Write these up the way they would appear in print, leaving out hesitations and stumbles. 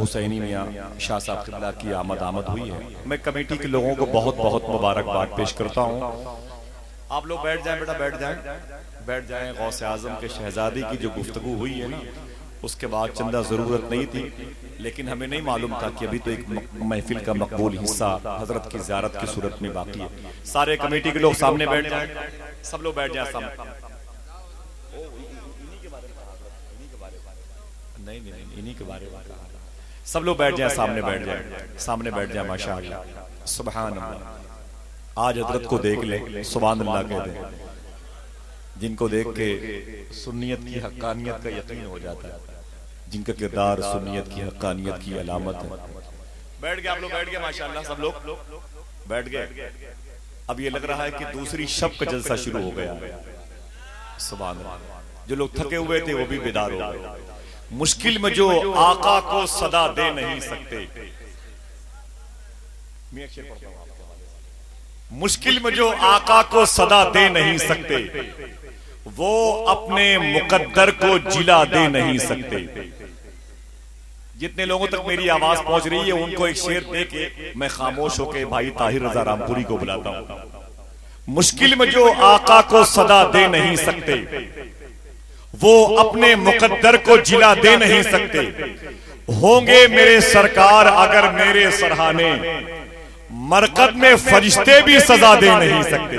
हुसैनी मियाँ शाह साहब क़िबला की आमद हुई है। मैं कमेटी के लोगों को बहुत बहुत मुबारकबाद पेश करता हूँ। आप लोग बैठ जाएं बेटा, बैठ जाएं। गौसे आजम के शहजादी की जो गुफ्तगू हुई है ना, उसके बाद चंदा जरूरत नहीं थी, लेकिन हमें नहीं मालूम था कि अभी तो एक महफिल का मकबूल हिस्सा हजरत की ज़ियारत की सूरत में बाकी है। सारे कमेटी के लोग सामने बैठ जाएं, सब लोग बैठ जाएं सामने। नहीं, इन्हीं के बारे में सब लोग बैठ जाएं, सामने बैठ जाएं। माशाअल्लाह, सुभान अल्लाह। आज हजरत को देख ले, सुभान अल्लाह कह दे। जिनको देख के सुन्नियत की हक्कानियत का यकीन हो जाता है, जिनका किरदार सुन्नियत की हक्कानियत की अलामत है। बैठ गए आप लोग, बैठ गए माशाअल्लाह, सब लोग बैठ गए। अब ये लग रहा है कि दूसरी शब का जलसा शुरू हो गया। सुभान अल्लाह। जो लोग थके हुए थे वो भी बेदार हो गए। मुश्किल में जो आका को सदा दे नहीं सकते, मुश्किल में जो आका को सदा दे नहीं सकते, वो अपने मुकद्दर को जिला दे नहीं सकते। जितने लोगों तक मेरी आवाज पहुंच रही है उनको एक शेर दे के मैं खामोश होकर भाई ताहिर रजा रामपुरी को बुलाता हूं। मुश्किल में जो आका को सदा दे नहीं सकते, वो अपने मुकद्दर को जिला दे नहीं सकते। होंगे मेरे सरकार अगर मेरे सरहाने, मरकत में फरिश्ते भी सजा दे नहीं सकते।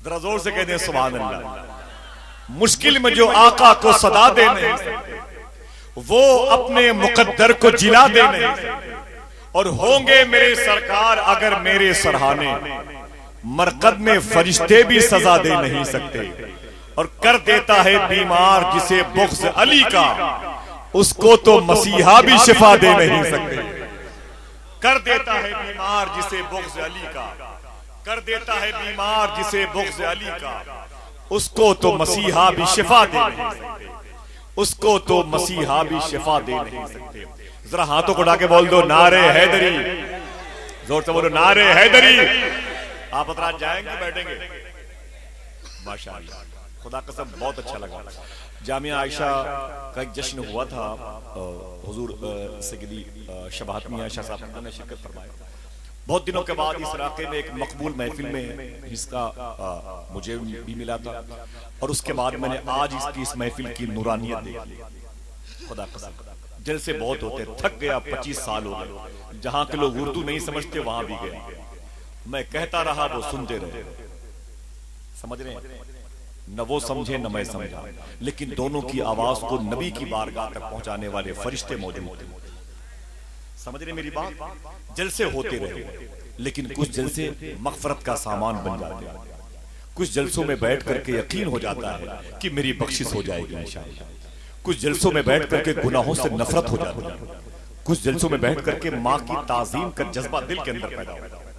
जरा जोर से कहते हैं सुभान अल्लाह। मुश्किल में जो आका को सदा दे नहीं सकते, वो अपने मुकद्दर को जिला दे नहीं सकते। और होंगे मेरे सरकार अगर मेरे सरहाने, मरकद में फरिश्ते भी सजा दे नहीं सकते। और कर देता है बीमार जिसे बुग़्ज़ अली का, उसको तो मसीहा भी शिफा दे नहीं सकते। कर देता है बीमार जिसे बुग़्ज़ अली का, कर देता है बीमार जिसे बुग़्ज़ अली का, उसको तो मसीहा भी शिफा दे नहीं सकते। उसको तो मसीहा भी शिफा दे नहीं सकते। जरा हाथों को उठा के बोल दो नारे हैदरी, जोर से बोलो नारे हैदरी। आप अतराज जाएंगे बैठेंगे? माशाअल्लाह, खुदा कसम बहुत अच्छा लगा। जामिया आयशा का एक जश्न हुआ था, हुजूर सैयदी शबाहत मियां शाह साहब ने शिरकत फरमाई। बहुत दिनों के बाद इस इलाके में एक मकबूल महफिल में हिस्सा मुझे भी मिला था, और उसके बाद मैंने आज इसकी इस महफिल की नूरानियत देखी। खुदा कसम जलसे बहुत होते, थक गया। 25 साल हो गए, जहां के लोग उर्दू नहीं समझते वहां भी गए। मैं कहता रहा, वो सुनते रहे। समझ रहे हैं? न वो समझे न मैं समझा, लेकिन दोनों की आवाज को नबी की बारगाह तक पहुंचाने वाले फरिश्ते मौजूद थे। समझ रहे मेरी बात? जलसे होते रहे, लेकिन कुछ जलसे मग़फ़िरत का सामान बन जाते हैं। कुछ जलसों में बैठ करके यकीन हो जाता है कि मेरी बख्शिश हो जाएगी इंशाअल्लाह। कुछ जलसों में बैठ करके गुनाहों से नफरत हो जाती है। कुछ जलसों में बैठ करके माँ की ताज़ीम का जज्बा दिल के अंदर पैदा होता है।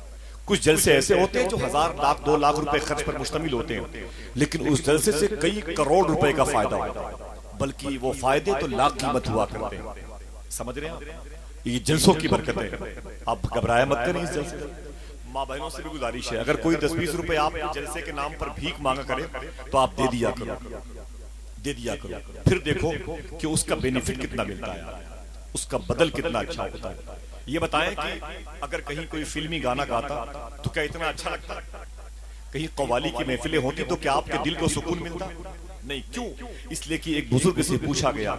कुछ जलसे ऐसे होते हैं जो 1000 लाख 2 लाख रुपए खर्च पर मुश्तमिल होते हैं, लेकिन उस जलसे से कई करोड़ रुपए का फायदा होता है, बल्कि वो फायदे तो लाख कीमत हुआ करते हैं। समझ रहे हैं? ये जलसों की बरकतें। आप घबराया मत करें इस जलसे। माँ बहनों से भी गुजारिश है, अगर कोई 10-20 रुपए आप जलसे के नाम पर भीख मांगा करे तो आप दे दिया करो, दे दिया करो। फिर देखो कि उसका बेनिफिट कितना मिलता है, उसका बदल कितना अच्छा होता है। ये बताएं कि अगर कहीं कोई फिल्मी गाना गाता तो क्या इतना अच्छा लगता? कहीं कव्वाली की महफिलें होती तो क्या आपके दिल को सुकून मिलता? नहीं। क्यों? इसलिए कि एक बुजुर्ग से पूछा गया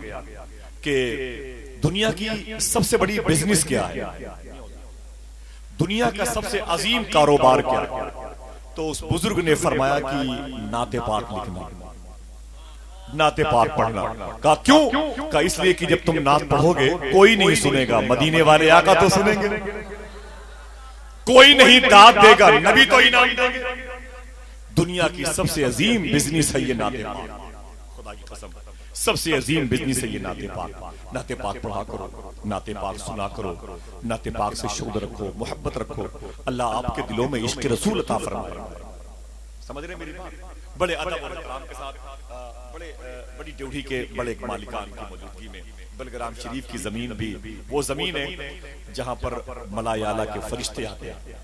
कि दुनिया की सबसे बड़ी बिजनेस क्या है, दुनिया का सबसे अजीम कारोबार क्या है? तो उस बुजुर्ग ने फरमाया कि नाते पाक लिखना, नाते पाक पढ़ना। कहा क्यों? कहा इसलिए कि जब तुम नात पढ़ोगे कोई नहीं सुनेगा, मदीने वाले आका तो सुनेंगे। कोई नहीं दाद देगा, नबी तो इनाम देंगे। दुनिया की सबसे अजीम बिजनेस है ये नाते पाक। खुदा की कसम सबसे अजीम बिजनेस है ये नाते पाक। नाते पाक पढ़ा करो, नाते पाक सुना करो, नाते पाक से शौक़ रखो, मोहब्बत रखो। अल्लाह आपके दिलों में इश्क़ रसूल अता फरमाए। समझ रहे मेरी बात? बड़े अदब और इकराम के साथ बड़ी ड्यूटी के बड़े मालिकान की मौजूदगी में बलग्राम शरीफ की जमीन भी वो जमीन है जहां पर मलायाला के फरिश्ते आते हैं,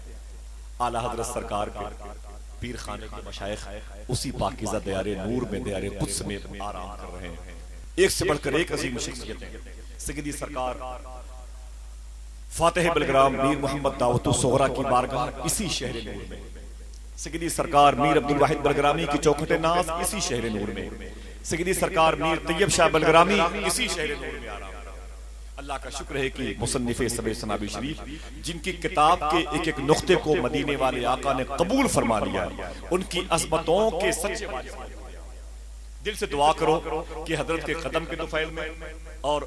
आला हजरत सरकार के पीर खाने के मशाइख उसी पाकीज़ा दयारे नूर में, दयारे कुद्स में आराम कर रहे हैं। एक से बढ़कर एक अजीम शख्सियतें। सैयदी सरकार फातिह बलग्राम मीर मोहम्मद दावतो सोहरा की बारगाह इसी शहर नूर में, सैयदी सरकार मीर अब्दुल वाहिद बलग्रामी की चौखट नाज इसी शहर नूर में, सैयदी सरकार मीर तैयब शाह बलग्रामी इसी शहर नूर में आराम। अल्लाह का शुक्र है कि मुसन्निफ़े सबे सनाबी शरीफ जिनकी किताब के एक एक नुक्ते को मदीने वाले आका ने कबूल फरमा लिया, उनकी अज़मतों के सच्चे वारिस। दिल से दुआ करो कि हजरत के कदम के तुफैल में और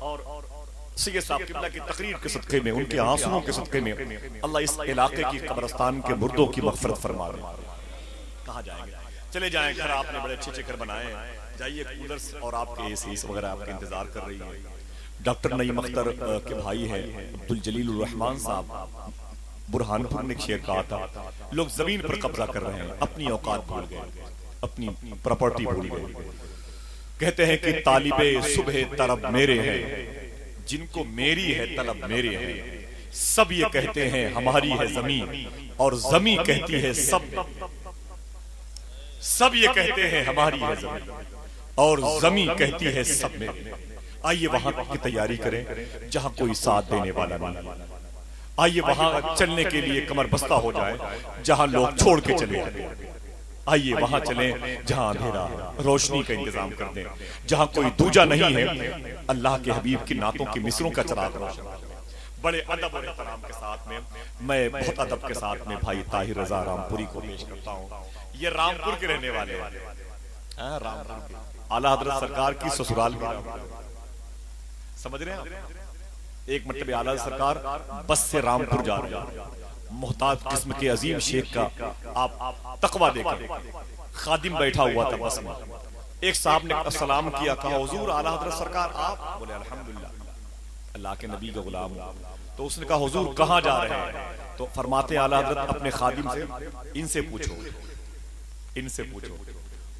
सैयद साहब किबला की तकरीर के सदक़े में, उनके आंसुओं के सदक़े में अल्लाह इस इलाके की कब्रिस्तान के मुर्दों की मग़फ़िरत फरमा दे। कहाँ जाएंगे? चले जाएं घर, आपने बड़े अच्छे घर बनाए हैं, जाइए कूलर्स और आपके एसी वगैरह आपके इंतजार कर रही है। डॉक्टर नईम अख्तर के भाई हैं अब्दुल जलील रहमान साहब, बुरहानपुर ने शेर कहा था, लोग जमीन पर कब्जा कर रहे हैं, अपनी औकात भूल गए, अपनी प्रॉपर्टी भूल गए। कहते हैं कि तालिबे सुबह तरब मेरे हैं, जिनको मेरी है तलब मेरे हैं। सब ये कहते हैं हमारी है जमीन, और जमीन कहती है सब ये कहते हैं हमारी है जमीन, और जमीन कहती है सब मेरे। आइए वहां की तैयारी करें जहां कोई साथ देने वाला नहीं। आइए वहां चलने के लिए कमर बस्ता हो जाए जहां लोग छोड़ के चले जाते। आइए वहां चलें जहां अंधेरा है, रोशनी का इंतजाम कर दें, जहां कोई दूजा नहीं है, अल्लाह के हबीब की नातों के मिसरों का चराग रोशन। बड़े अदब और एहतराम के साथ में मैं बहुत अदब के साथ में भाई ताहिर रजा रामपुरी को पेश करता हूँ। ये रामपुर के रहने वाले रामपुर के आला हजरत सरकार की ससुराल भी, समझ रहे हैं? एक मरतबे आला सरकार बस से रामपुर जा रहे हैं, मोहताज किस्म के अजीम शेख का आप तकवा देखा, खादिम बैठा हुआ था बस में। एक साहब ने सलाम किया, कहा हुजूर आला हजरत सरकार आप? बोले अल्हम्दुलिल्लाह, अल्लाह के नबी का गुलाम। तो उसने कहा हुजूर कहाँ जा रहे हैं? तो फरमाते आला हजरत अपने खादिम से, इनसे पूछो, इनसे पूछो।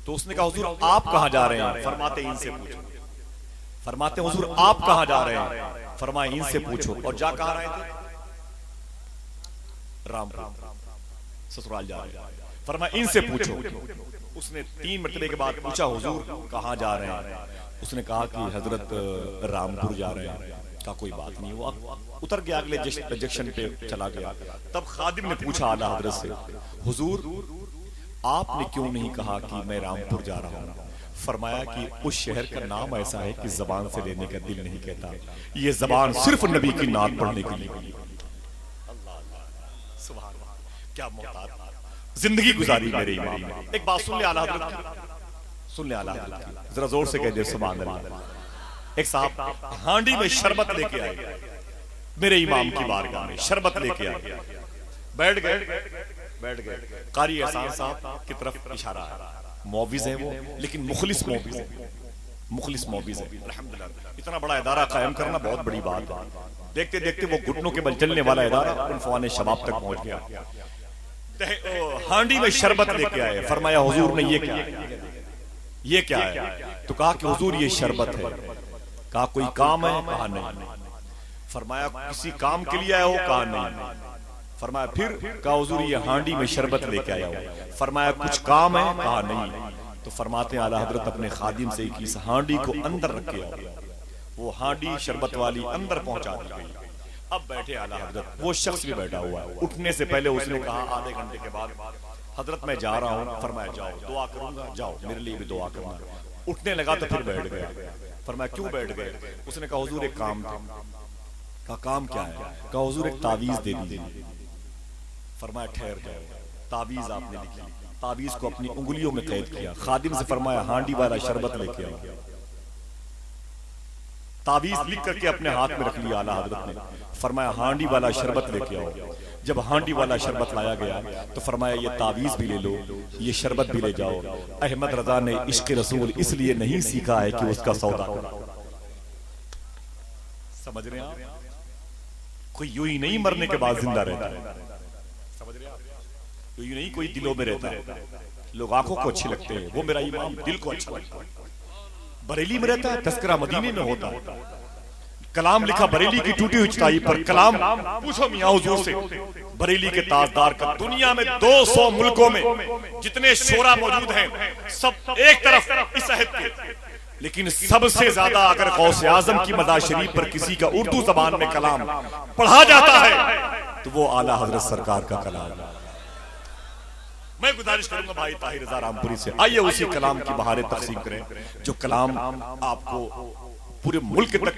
तो उसने कहा हुजूर आप कहाँ जा रहे हैं? फरमाते इनसे पूछो। फरमाते हुजूर आप कहाँ जा रहे हैं? फरमाए इनसे पूछो। और जा कहाँ रहे थे? रामपुर ससुराल जा रहे हैं। फरमाए इनसे पूछो। उसने 3 मरतबे के बाद पूछा हुजूर कहाँ जा रहे हैं? उसने कहा कि हजरत रामपुर जा रहे हैं। का कोई बात नहीं, वो उतर गया, अगले जंक्शन पे चला गया। तब खादिम ने पूछा आला हजरत से, हुजूर आपने क्यों नहीं कहा कि मैं रामपुर जा रहा हूँ? फरमाया कि उस शहर का नाम ऐसा है कि जबान से लेने का दिल नहीं कहता, ये जबान सिर्फ नबी की नात पढ़ने के लिए। क्या मोहताज जिंदगी गुजारी मेरे इमाम ने। एक बात सुन ले आला हजरत, सुन ले आला हजरत, जरा जोर से कह दे सुभान अल्लाह। एक साहब हांडी में शरबत लेके आए, मेरे इमाम की बारगाह में शरबत लेके आए, बैठ गए। कारी एहसान साहब की तरफ इशारा है, मौविज है वो, लेकिन मुखलिस मौविज है, मुखलिस मौविज है। अल्हम्दुलिल्लाह, इतना बड़ा इदारा कायम करना बहुत बड़ी बात है। देखते देखते वो घुटनों के बल चलने वाला इदारा उनफाने शबाब तक पहुंच गया। हांडी में शरबत लेके आए, फरमाया हुजूर ने ये क्या है? तो कहा कि हुजूर ये शरबत है। कहा कोई काम है? कहा नहीं। फरमाया किसी काम के लिए आया हो? कहा नहीं। फरमाया फिर? कहा हुजूर ये हांडी में शरबत लेके आया हो। फरमाया कुछ काम है? कहा नहीं। तो फरमाते आला हजरत अपने खादिम से कि इस हांडी को अंदर रख के आओ। वो हांडी शरबत वाली अंदर पहुंचा दी गई। अब बैठे आला हजरत, वो शख्स भी बैठा हुआ है। उठने से पहले उसने कहा आधे घंटे के बाद, हजरत मैं जा रहा हूँ। फरमाया जाओ, दुआ करूंगा, जाओ मेरे लिए भी दुआ करना। उठने लगा तो फिर बैठ गया। फरमाया क्यों बैठ गए? उसने कहा हुजूर एक काम था। कहा काम क्या है? कहा हुजूर एक तावीज दे दीजिए। फरमाया ठहर जाओ, तावीज आपने लिखी, तावीज को अपनी उंगलियों में कैद किया। खादिम से फरमाया हांडी वाला शरबत लेके आओ। तावीज लिख करके अपने हाथ में रख लिया आला हजरत ने। फरमाया हांडी वाला शरबत लेके आओ। जब हांडी वाला शरबत लाया गया तो फरमाया ये तावीज भी ले लो, ये शरबत भी ले जाओ। अहमद रजा ने इश्क रसूल इसलिए नहीं सीखा है कि उसका सौदा करो। समझ रहे हैं आप? कोई यूं ही नहीं मरने के बाद जिंदा रहता है, समझ रहे हैं आप? यूं नहीं कोई दिलों में रहता है। लोग आंखों को अच्छे लगते हैं, वो मेरा इमाम दिल को अच्छा लगता है। बरेली में रहता है, तस्करा मदीने में होता है। कलाम लिखा बरेली की टूटी हुई चटाई पर। कलाम पूछो मियां हुजूर से, बरेली के ताजदार का। दुनिया में 200 मुल्कों में जितने शोरा मौजूद हैं सब एक तरफ इस अहद के, लेकिन सबसे ज्यादा अगर गौसे आजम की मज़ार शरीफ पर किसी का उर्दू जबान में कलाम पढ़ा जाता है तो वो आला हजरत सरकार का कलाम। मैं गुजारिश करूंगा भाई ताहिर रज़ा रामपुरी से, आइए उसी कलाम की बहारें तकसीम करें जो कलाम आपको पूरे मुल्क तक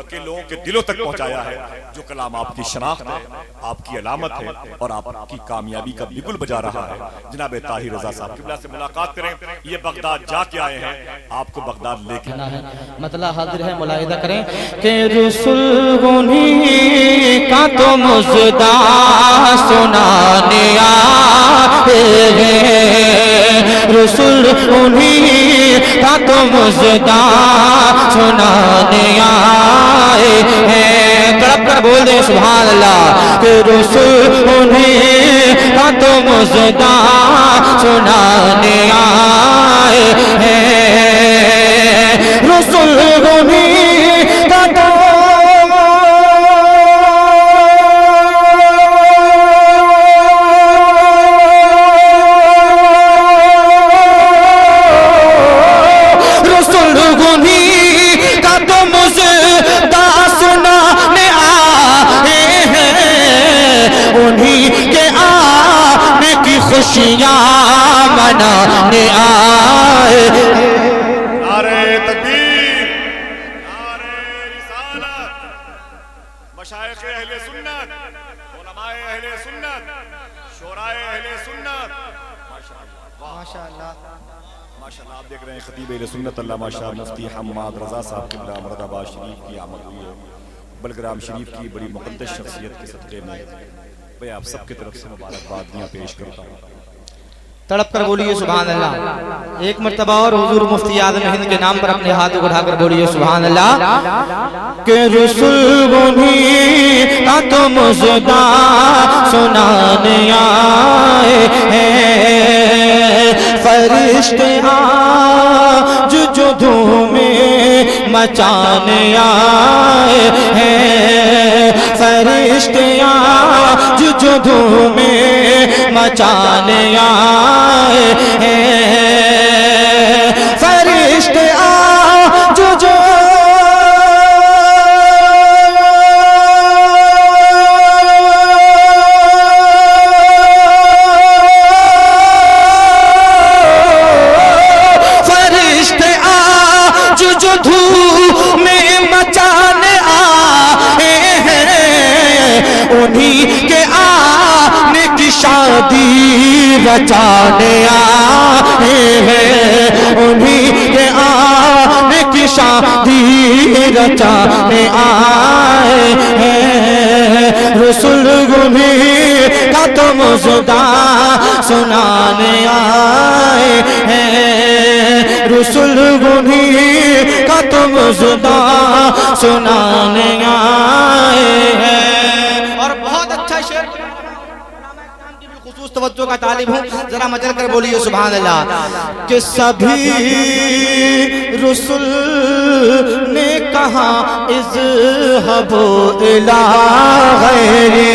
के लोगों के दिलों तक पहुंचाया है, जो कलाम आपकी शनाख्त है, आपकी अलामत है और आपकी कामयाबी का बिगुल बजा रहा है। जनाब ताहिर रज़ा साहब किबला से मुलाकात करें, ये बगदाद जाके आए हैं, आपको बगदाद लेके मतलब हाजिर है। मुलाहिदा करें कि रसूल उन्हीं का तो मुजदा सुनाने आए हैं, रसूल उन्हीं का तो मुजदा सुनाने आए हैं। तड़प कर बोल दे सुभान अल्लाह कि रसूल उन्हीं का तो मुजदा सुनाने आए हैं, रसूल उन्हीं का तो खुशियां मनाने आए। नारे तकबीर, नारे रिसालत, मशाइख अहले सुन्नत, उलमाए अहले सुन्नत, शोराए अहले सुन्नत। माशाअल्लाह माशाअल्लाह माशाअल्लाह। आप देख रहे हैं खतीब अहले सुन्नत अल्लामा शाह मुफ्ती हम्माद रजा साहब किबला मुरादाबाद शरीफ की आमद हुई है। बलग्राम शरीफ की बड़ी मुक़द्दस शख्सियत के सदक़े में मैं आप सबकी तरफ से मुबारकबादियां पेश करता हूँ। तड़प कर बोलिए सुभान अल्लाह। एक मर्तबा और हुजूर मुफ्ती आज़म हिंद के नाम पर अपने हाथ उठाकर बोलिए सुभान अल्लाह के रसूल उन्हीं का तो मुजदा सुनाने आए हैं, फरिश्ते आज जो धूमें मचाने आए हैं, फरिश्ते आज जो धूमें मचाने आए हैं, फरिश्ते आज जो फरिश्ते आज जो धूम में मचाने आए हैं, उन्हीं के आने की शादी रचाने आए हैं, उन्हीं के आने की शादी रचाने आए हैं, रसूल उन्हीं का तो मुजदा सुनाने आए हैं, रसूल उन्हीं का तो मुजदा सुनाने आए हैं। और बहुत अच्छा शेर खुसूस तवज्जो का तालिब हूँ, जरा मचल कर बोलिए सुभान अल्लाह कि सभी रसूल ने कहा इज़हबू इला गैरी,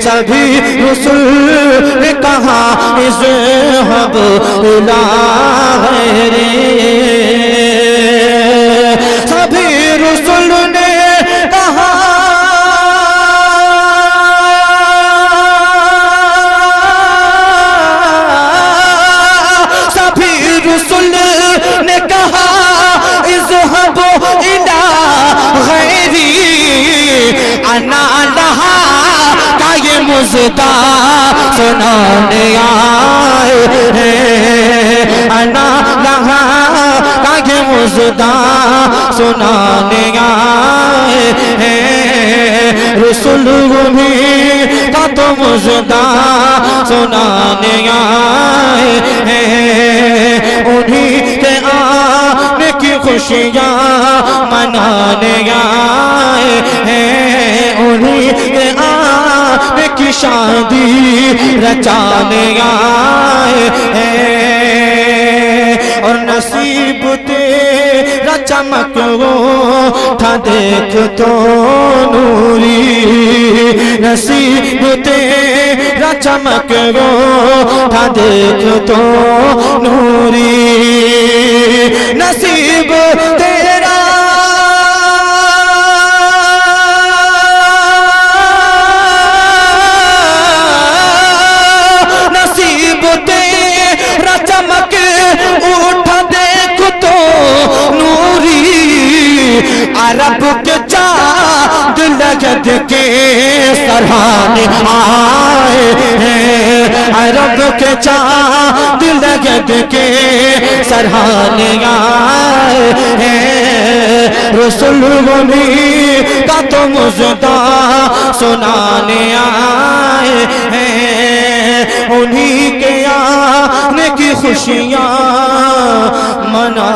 सभी रसूल ने कहा इज़हबू इला गैरी, सभी रसूल ने कहा अना लहा का ये मुजदा सुनाने आए हैं, अना लहा का ये मुजदा सुनाने आए हैं, रसूल उन्हीं का तो मुजदा सुनाने आए हैं, उन्हीं के आने की खुशियाँ मनाने आए हैं, उन्हीं के आने की शादी रचाने आए हैं, और नसीब तेरा चमक वो उठा देख तो नूरी नसीब तेरा चमक रो उठा देख तो नूरी नसीब तेरा नसीब तेरा चमक उठा देख तो नूरी अरब के चाँद लगत के सराहने आए हैं अरब के चाँद लगत के सराहने आए हैं रसूल वली का तो मुजदा सुनाने आए हैं उन्हीं के आने की खुशियाँ मना